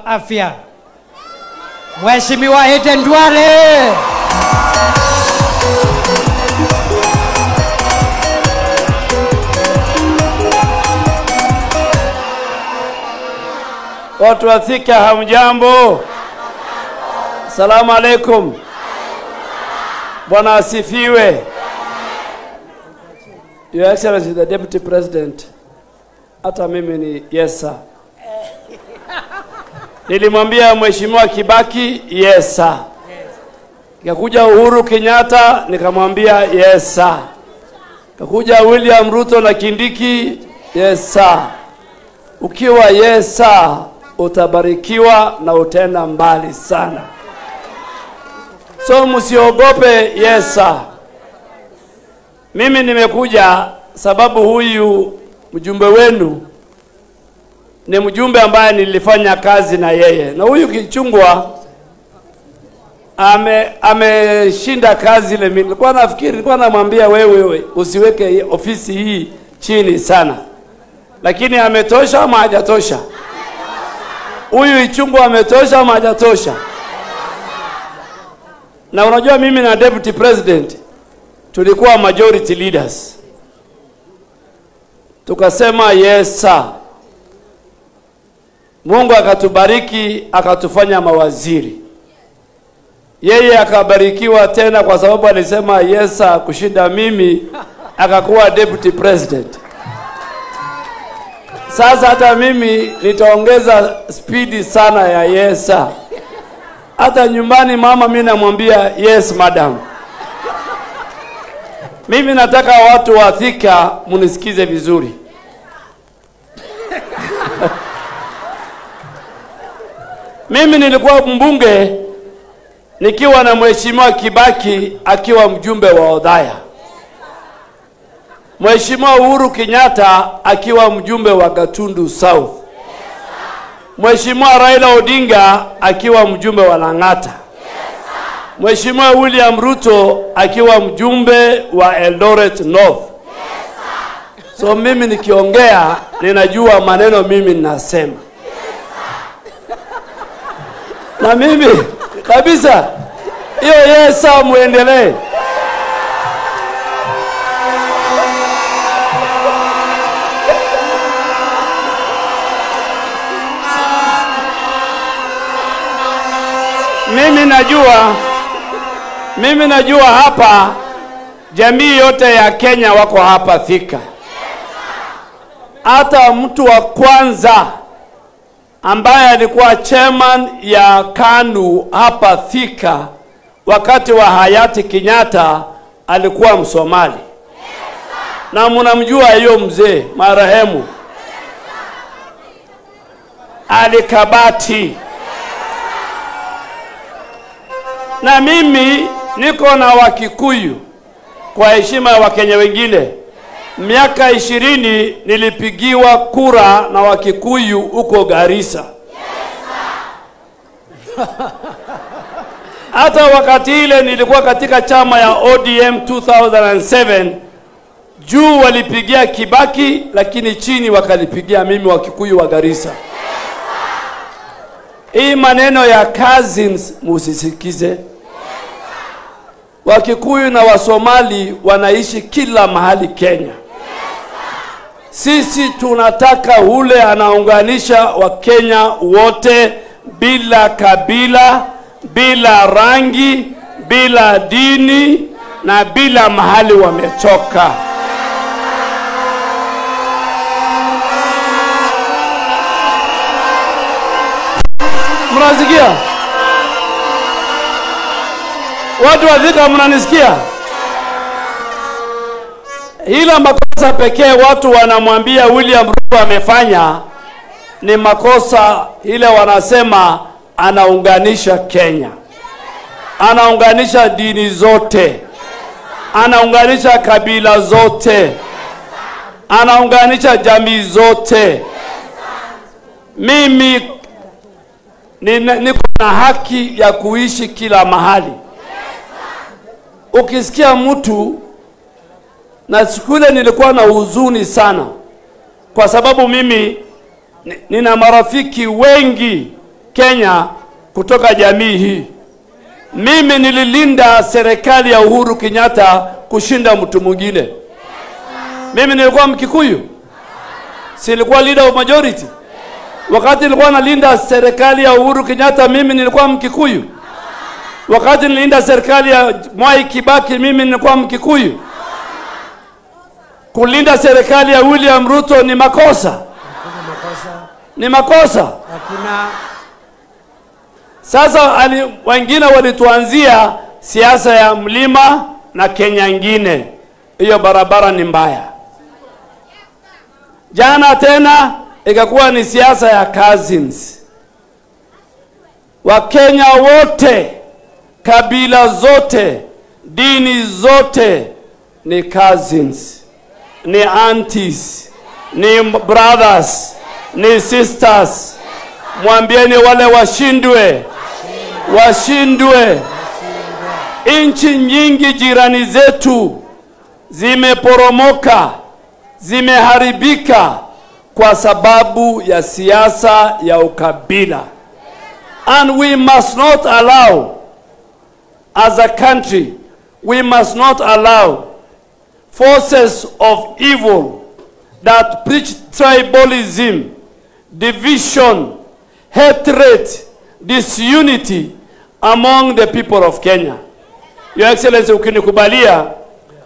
Afya Mheshimiwa Aden Duale. Watu wa Thika hamjambo? Salamu alaikum. Bwana asifiwe. Your Excellency the Deputy President. Hata mimi ni yes sir. Nilimwambia Mheshimiwa Kibaki yes sir. Kakuja Uhuru Kenyatta nikamwambia yes sir. Kakuja William Ruto na Kindiki yes sir. Ukiwa yes sir utabarikiwa na utenda mbali sana. So msiogope yes sir. Mimi nimekuja sababu huyu mjumbe wenu ni mjumbe ambaye nilifanya kazi na yeye. Na huyu Kichungwa ameshinda kazi ile. Nilikuwa nafikiri, nilikuwa namwambia wewe usiweke ofisi hii chini sana. Lakini ametosha ama hajatosha? Huyu Kichungwa ametosha ama hajatosha? Na unajua mimi na Deputy President tulikuwa majority leaders. Tukasema yes sir. Mungu akatubariki, akatufanya mawaziri. Yeye akabarikiwa tena kwa sababu alisema yes sir kushinda mimi, akakuwa Deputy President. Sasa hata mimi nitaongeza speed sana ya yes sir. Hata nyumbani mama mimi namwambia yes madam. Mimi nataka watu wa Thika munisikize vizuri. Mimi nilikuwa mbunge nikiwa na Mheshimiwa Kibaki akiwa mjumbe wa Odhaya. Mheshimiwa Uhuru Kenyatta akiwa mjumbe wa Gatundu South. Mheshimiwa Raila Odinga akiwa mjumbe wa Lang'ata. Mheshimiwa William Ruto akiwa mjumbe wa Eldoret North. So mimi nikiongea ninajua maneno mimi ninasema. Na mimi kabisa hiyo yes sir muendelee. Mimi najua hapa jamii yote ya Kenya wako hapa Thika. Hata mtu wa kwanza ambaye alikuwa chairman ya KANU hapa Thika wakati wa hayati Kenyatta alikuwa Msomali. Na mnamjua hiyo mzee marehemu Ali Kabati. Na mimi niko na Wakikuyu kwa heshima ya Wakenya wengine. Miaka 20 nilipigiwa kura na Wakikuyu huko Garissa. Hata wakati ile nilikuwa katika chama ya ODM 2007. Juu walipigia Kibaki lakini chini wakalipigia mimi Wakikuyu wa Garissa. Hii maneno ya cousins musisikize. Wakikuyu na Wasomali wanaishi kila mahali Kenya. Sisi tunataka ule anaunganisha Wakenya wote bila kabila, bila rangi, bila dini na bila mahali wametoka. Mnasikia? Watu wa Thika mnanisikia? Ila makosa pekee watu wanamwambia William Ruto amefanya ni makosa ile wanasema anaunganisha Kenya. Anaunganisha dini zote. Anaunganisha kabila zote. Anaunganisha jamii zote. Mimi niko na haki ya kuishi kila mahali. Ukisikia mtu, na siku ile nilikuwa na huzuni sana kwa sababu mimi nina marafiki wengi Kenya kutoka jamii hii. Mimi nililinda serikali ya Uhuru Kenyatta kushinda mtu mwingine. Mimi nilikuwa Mkikuyu. Si nilikuwa leader of majority. Wakati nilikuwa nalinda serikali ya Uhuru Kenyatta, mimi nilikuwa Mkikuyu. Wakati nilinda serikali ya Mwai Kibaki, mimi nilikuwa Mkikuyu. Kulinda serikali ya William Ruto ni makosa. Ni makosa. Hakuna. Sasa wengine walituanzia siasa ya mlima na Kenya ingine. Hiyo barabara ni mbaya. Jana tena ikakuwa ni siasa ya cousins. Wakenya wote, kabila zote, dini zote ni cousins, ni aunties, ni brothers, ni sisters. Mwambieni wale washindwe. Washindwe. Inchi nyingi jirani zetu zimeporomoka, zimeharibika kwa sababu ya siasa ya ukabila. And we must not allow, as a country, we must not allow forces of evil that preach tribalism, division, hatred, disunity among the people of Kenya. Your Excellency, ukinikubalia,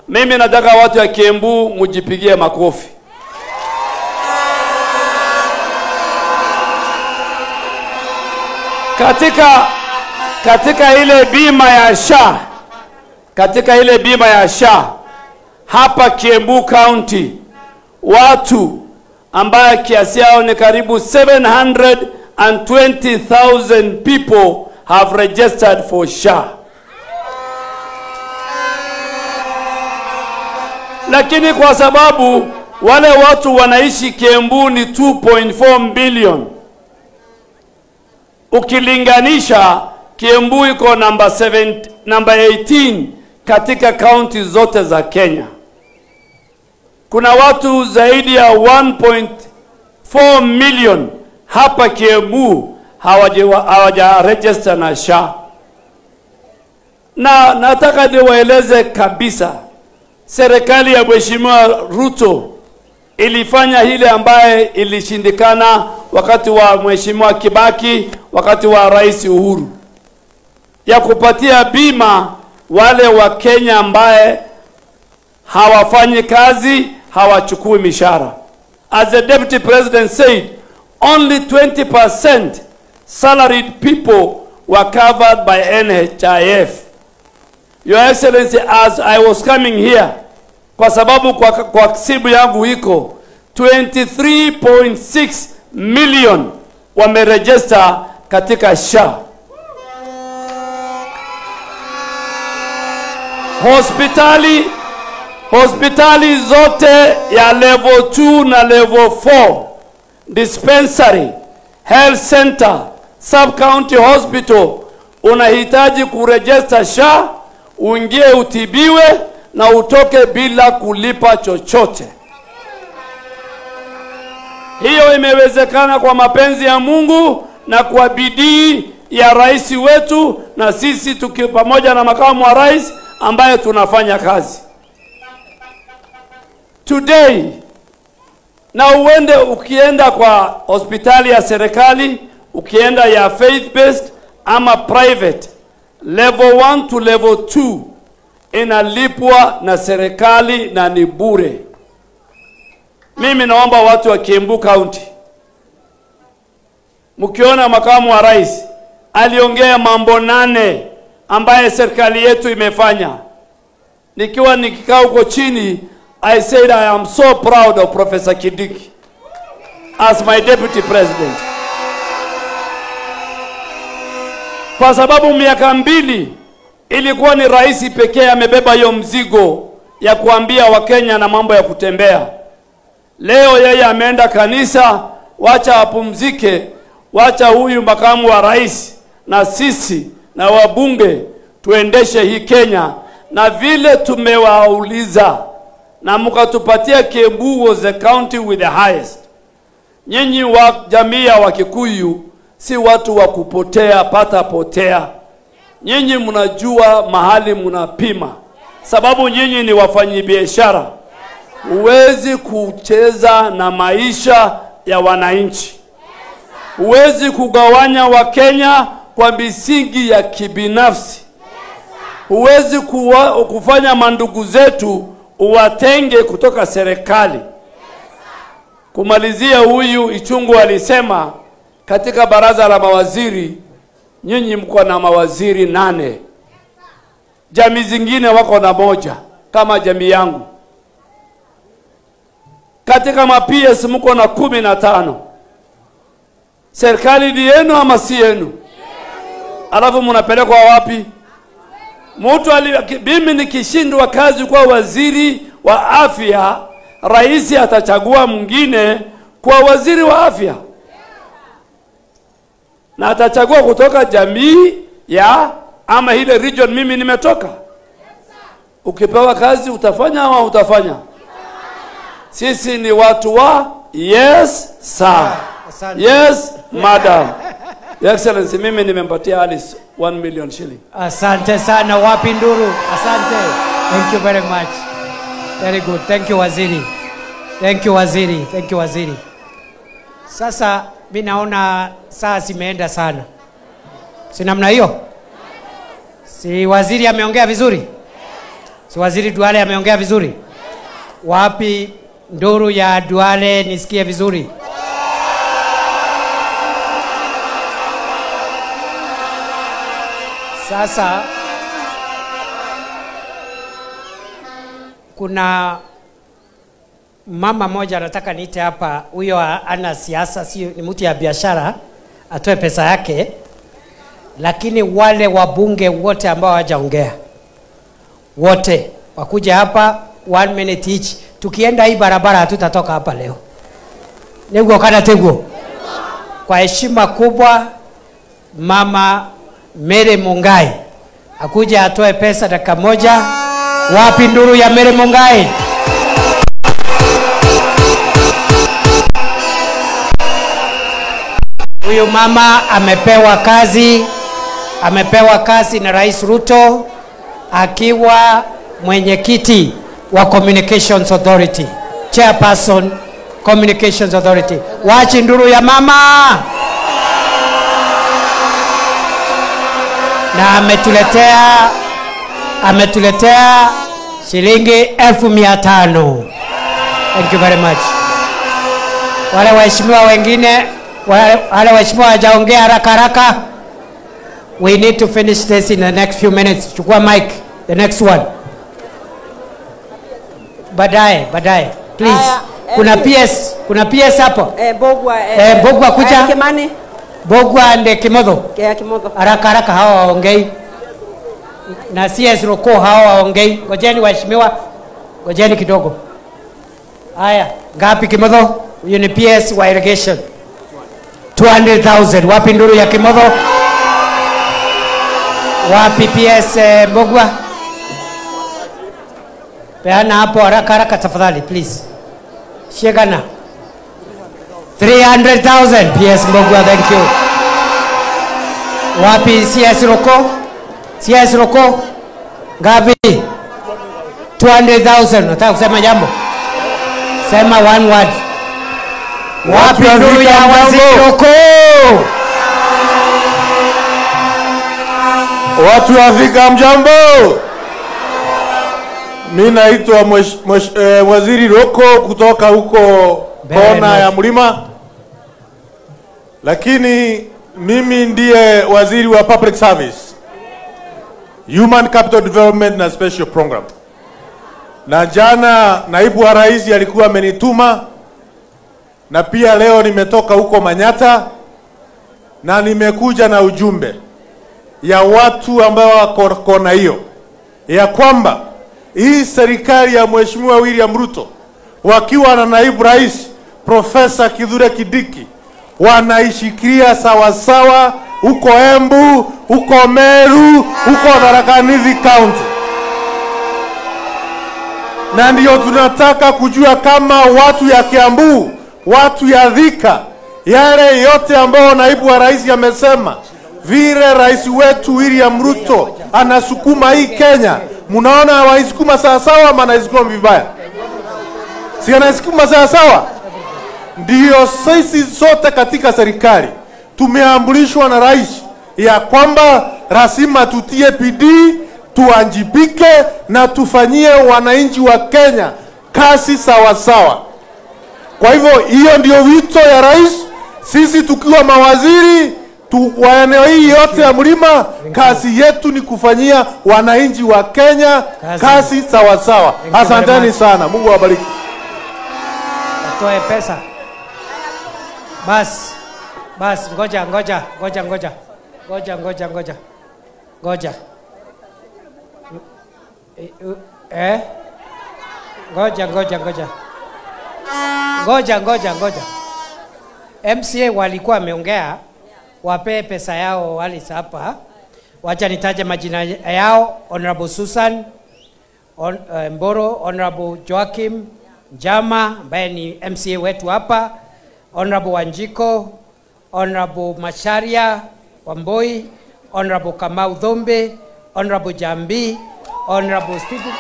mimi nataka watu ya Kiambu mujipigie makofi. Katika ile bima ya SHA, katika ile bima ya SHA hapa Kiambu County, watu ambaye kiasi yao ni karibu 720,000 people have registered for SHA. Lakini kwa sababu wale watu wanaishi Kiambu ni 2.4 million, ukilinganisha Kiambu iko number 18 katika county zote za Kenya. Kuna watu zaidi ya 1.4 million hapa Kiambu hawaja register na SHA. Na nataka niwaeleze kabisa, serikali ya Mheshimiwa Ruto ilifanya ile ambaye ilishindikana wakati wa Mheshimiwa Kibaki, wakati wa Rais Uhuru, ya kupatia bima wale wa Kenya ambaye hawafanyi kazi, hawachukui mishahara. As the Deputy President said, only 20% salaried people were covered by NHIF. Your Excellency, as I was coming here, kwa sababu kwa sibu yangu iko 23.6 million wameregister katika SHA. Hospitali zote ya level 2 na level 4, dispensary, health center, sub-county hospital, unahitaji kuregister SHA, uingie utibiwe na utoke bila kulipa chochote. Hiyo imewezekana kwa mapenzi ya Mungu na kwa bidii ya rais wetu, na sisi pamoja na makamu wa rais ambaye tunafanya kazi. Today, na ukienda kwa hospitali ya serikali, ukienda ya faith-based ama private, level 1 to level 2 inalipwa na serikali na ni bure. Mimi naomba watu wa Kiambu County, mkiona makamu wa rais aliongea mambo 8 ambaye serikali yetu imefanya, nikiwa nikikaa huko chini, I said I am so proud of Professor Kindiki as my Deputy President. Kwa sababu miaka 2 ilikuwa ni rais pekee amebeba hiyo mzigo ya kuambia Wakenya na mambo ya kutembea. Leo yeye ameenda kanisa, wacha apumzike, wacha huyu makamu wa rais na sisi na wabunge tuendeshe hii Kenya. Na vile tumewauliza na mkatupatia Kiambu was the county with the highest. Nyinyi wa jamii ya Wakikuyu si watu wa kupotea pata potea. Nyinyi mnajua mahali mnapima, sababu nyinyi ni wafanyabiashara. Huwezi kucheza na maisha ya wananchi. Huwezi kugawanya Wakenya kwa misingi ya kibinafsi. Huwezi kufanya mandugu zetu uwatenge kutoka serikali. Kumalizia, huyu Ichungu alisema katika baraza la mawaziri, nyinyi mko na mawaziri 8. Jamii zingine wako na 1 kama jamii yangu. Katika ma-PS mko na 15. Serikali ni yenu ama si yenu? Alafu mnapelekwa wapi? Mimi nikishindwa kazi kwa waziri wa afya, rais atachagua mwingine kwa waziri wa afya. Na atachagua kutoka jamii ya ama ile region mimi nimetoka. Ukipewa kazi utafanya ama utafanya? Sisi ni watu wa yes sir, yes madam. Your Excellency, mimi nimempatia Alice 1 million shilling. Asante sana, wapi nduru? Asante. Thank you very much. Very good. Thank you waziri. Thank you waziri. Thank you waziri. Sasa mimi naona saa zimeenda sana. Si namna hiyo? Si waziri ameongea vizuri? Si waziri Duale ameongea vizuri? Wapi nduru ya Duale nisikie vizuri? Sasa kuna mama moja anataka niite hapa. Huyo ana siasa, si ni mtu ya biashara, atoe pesa yake. Lakini wale wabunge wote ambao hawajaongea, wote wakuja hapa 1 minute each. Tukienda hii barabara hatutatoka hapa leo. Nego kana tego. Kwa heshima kubwa, mama Mary Mungai akuja atoe pesa dakika moja. Wapi nduru ya Mary Mungai? Huyu mama amepewa kazi na Rais Ruto akiwa mwenyekiti wa Communications Authority, chairperson Communications Authority. Wachi nduru ya mama. Na ametuletea shilingi 1500. Thank you very much. Wale waheshimiwa wengine, wale waheshimiwa hawajaongea haraka. We need to finish this in the next few minutes. Chukua mic, the next one. Baadaye, please. Kuna PS hapo. Bogwa kuja. Kimani. Bogwa ande Kimodho. Kimodho. Haraka hawa waongei. Na CS Roko hawa waongei. Ngojeni waheshimiwa. Ngojeni kidogo. Haya, ngapi Kimodho? Huyu ni PS wa irrigation. 200,000. Wapi nduru ya Kimodho? Wapi PS Bogwa? Peana hapo haraka tafadhali, please. Shegana. 300,000 PS Bogwa, thank you. Wapi CS Roko? CS Roko? Ngapi? 200,000. Nataka kusema jambo. Sema one word. Wapi nduru ya waziri Roko? Watu wa Afrika mjambo. Mimi naitwa Waziri Roko kutoka huko kona ya mlima. Lakini mimi ndiye waziri wa public service, human capital development na special program. Na jana naibu wa rais alikuwa amenituma, na pia leo nimetoka huko Manyata na nimekuja na ujumbe ya watu ambao wako kona hiyo, ya kwamba hii serikali ya Mheshimiwa William Ruto wakiwa na naibu rais Profesa Kithure Kindiki wanaishikilia sawa sawa huko Embu, huko Meru, huko Tharaka Nithi County. Na ndio tunataka kujua kama watu ya Kiambu, watu ya Thika, yale yote ambayo naibu wa rais amesema, vile rais wetu William Ruto anasukuma hii Kenya, mnaona waisukuma sawa sawa ama anaisukuma vibaya? Si anaisukuma sawa sawa? Ndio sisi sote katika serikali tumeambulishwa na rais ya kwamba lazima tutie bidii, tuanjibike na tufanyie wananchi wa Kenya kazi sawa sawa. Kwa hivyo hiyo ndio wito ya rais. Sisi tukiwa mawaziri wa eneo hii yote ya mlima, kazi yetu ni kufanyia wananchi wa Kenya kazi sawa sawa. Asanteni sana. Mungu awabariki. Atoe pesa. Bas, ngoja. Ngoja. MCA walikuwa wameongea wape pesa yao wali hapa. Wacha nitaje majina yao: Honorable Susan Mboro, Honorable Joakim Njama ambaye ni MCA wetu hapa, Honorable Wanjiko, Honorable Masharia Wamboi, Honorable Kamau Dhombe, Honorable Jambi, Honorable Stephen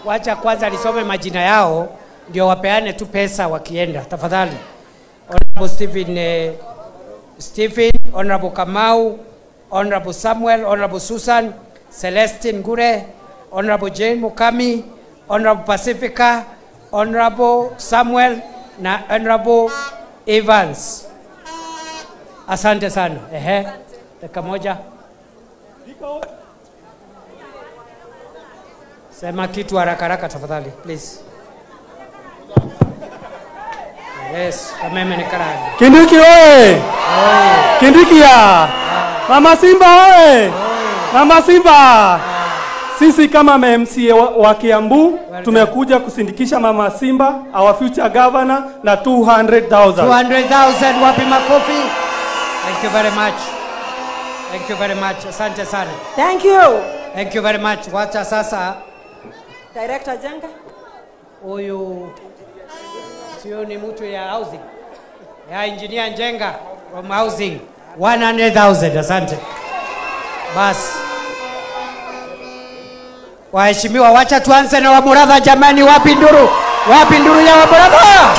Wacha kwanza nisome majina yao ndio wapeane tu pesa wakienda, tafadhali. Honorable Stephen, Honorable Kamau, Honorable Samuel, Honorable Susan, Celestine Ngure, Honorable Jane Mukami, Honorable Pacifica, Honorable Samuel na Honorable Evans. Asante sana. Dakika moja. Sema kitu haraka tafadhali, please. Yes, kameme ni karani. Kindiki oye! Kindiki ya! Mama Simba oye! Mama Simba! Sisi kama MCA wa Kiambu tumekuja kusindikisha Mama Simba, our future governor, na 200,000. 200,000, wapi makofi? Thank you very much. Asante sana. Thank you very much. Wacha sasa Director Jenga. Huyu sio ni mtu ya housing. Ya engineer Njenga from housing. 100,000. Asante. Bas. Waheshimiwa, wacha tuanze na Wamuratha jamani. Wapi nduru ya Wamuratha?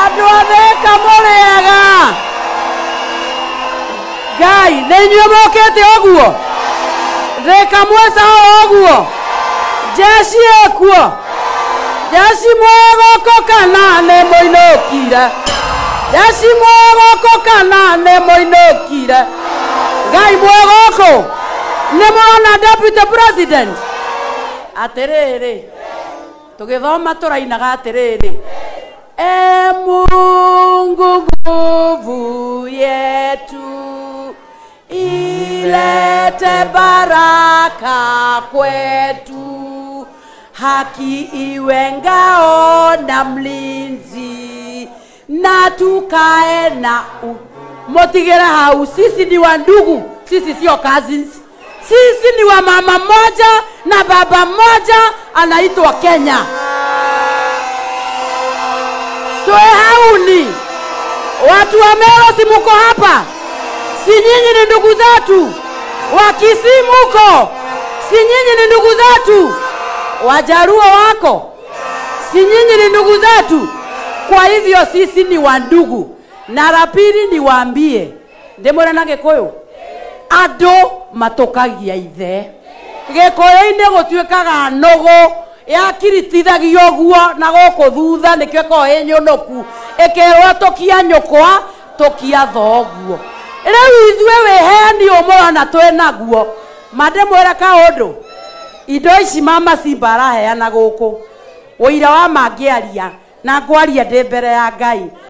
Adwatheka muriega. Gai, nenyo mokete oguo. Theka mwesa oguo. Jeshi ekuo. Jeshi mwegoko kana ne moinokira. Jeshi mwegoko kana ne moinokira. Gai mwegoko. Nemona Deputy President. Aterere. Tugithoma turainaga aterere. Mungu nguvu yetu, ilete baraka kwetu, haki iwe ngao na mlinzi, na tukae na motigera hau. Sisi ni wandugu, sisi sio cousins. Sisi ni wa mama moja na baba moja, anaitwa Kenya. Toe hauni. Watu wa Meru si muko hapa? Si nyinyi ni ndugu zetu? Wa Kisii muko? Si nyinyi ni ndugu zetu? Wajaruo wako? Si nyinyi ni ndugu zetu? Kwa hivyo sisi ni wandugu. Na la pili niwaambie, ndemora na Gikuyu, ado matokagia ithe. Gikuyu-ini gutwikaga nogo ya kiritithagio guo na goko thutha nikyo ko enyonoku ekerwa tokia nyokwa tokia thoguo. Riu ithwe weheni umona twena guo mademwera kaundu indo ici Mama Simba araheana guku uira wa mangiaria na ngwaria ndi mbere ya Ngai